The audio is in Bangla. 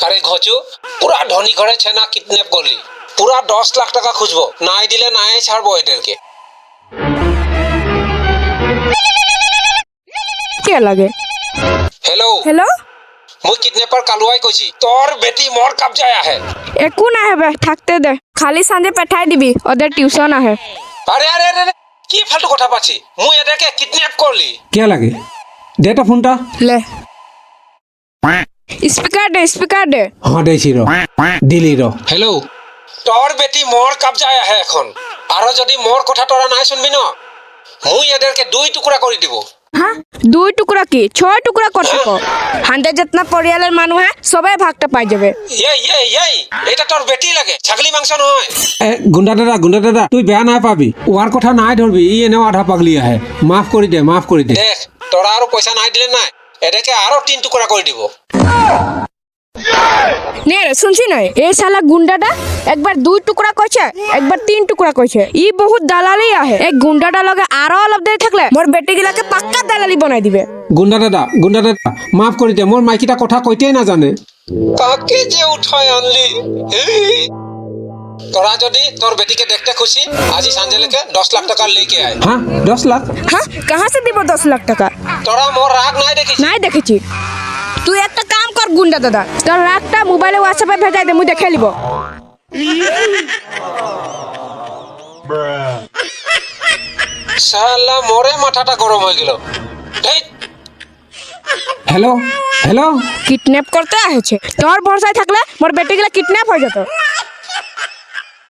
আরে ঘচু পুরা ধনী ঘরে ছেনা কিডন্যাপ করলি, পুরা 10 লাখ টাকা খুঁজবো, নাই দিলে নাই ছাড়বো এদেরকে। কে লাগে? হেল্ল' হেল্ল', মই কিডন্যাপার কালুয়াই কইছি, তোর বেটি মোর কবজায় আহে। একো নাহে বে, থাকতে দে, খালি সাঁজে পেঠাই দিবি, ওদের টিউশন আহে। আরে আরে আরে কি ফালতু কথা পাচ্ছি, মুই এদেরকে কিডন্যাপ করলি। क्या लगे डेटा फोनटा ले স্পিকার দে। हाँ देছি रो दिली रो হেল্ল' তোর বেটি মোর কবজায় আহে এখন, আর যদি মোর কথা তোরা নাই শুনবি না, মুই এদেরকে 2 টুকরা করে দিব। হ্যাঁ, 2 টুকরা কি 6 টুকরা করতে কো, হান্ডে যেতনা পরিয়ালের মানুষ হ্যাঁ সবাই ভাগটা পাই যাবে। এই এটা তোর বেটি লাগে, ছাগলি মাংস নহয়। ए गुंडा दादा তুই বেয়া নাই পাবি, ওয়ার কথা নাই ধরবি, ই এনেও আধা পাগলি আহে, মাফ কৰি দে দেখ তোরা আরো পয়সা নাই দিলে নাই, এদেরকে আরো 3 টুকরা করে দিব। নে রে শুনছি নাই, এই শালা গুন্ডাটা একবার 2 টুকরা কইছে, একবার 3 টুকরা কইছে, ই বহুত দালালি আহে। এই গুন্ডাটা লগে আরো অলপ দেরি থাকলে মোর বেটি গিলাকে পাক্কা দালালি বনাই দিবে। গুন্ডা দাদা মাফ কৰি দে, মোৰ মাইকিটা কথা কইতেই নাজানে। কাকে যে উঠায় আনলি। তোরা যদি তোর বেটিকে দেখতে খুশি, আজি সঞ্জেলেকে 10 লাখ টাকা লেকে আয়। हाँ 10 लाख হ্যাঁ, কাহা সে দিব 10 লাখ টাকা? তোরা মোর রাগ নাই দেখিস। নাই দেখেছি। তুই একটা কাম কর গুন্ডা দাদা, তোর রাগটা মোবাইলে হোয়াটসঅ্যাপে ভেজাই দে, মুই দেখে লিব। শালা মোরে মাথাটা গরম হয়ে গেল। हेलो हेलो কিডন্যাপ করতে আসছে, তোর ভরসায় থাকলে মোর বেটি গিলা কিডন্যাপ হয়ে যেত।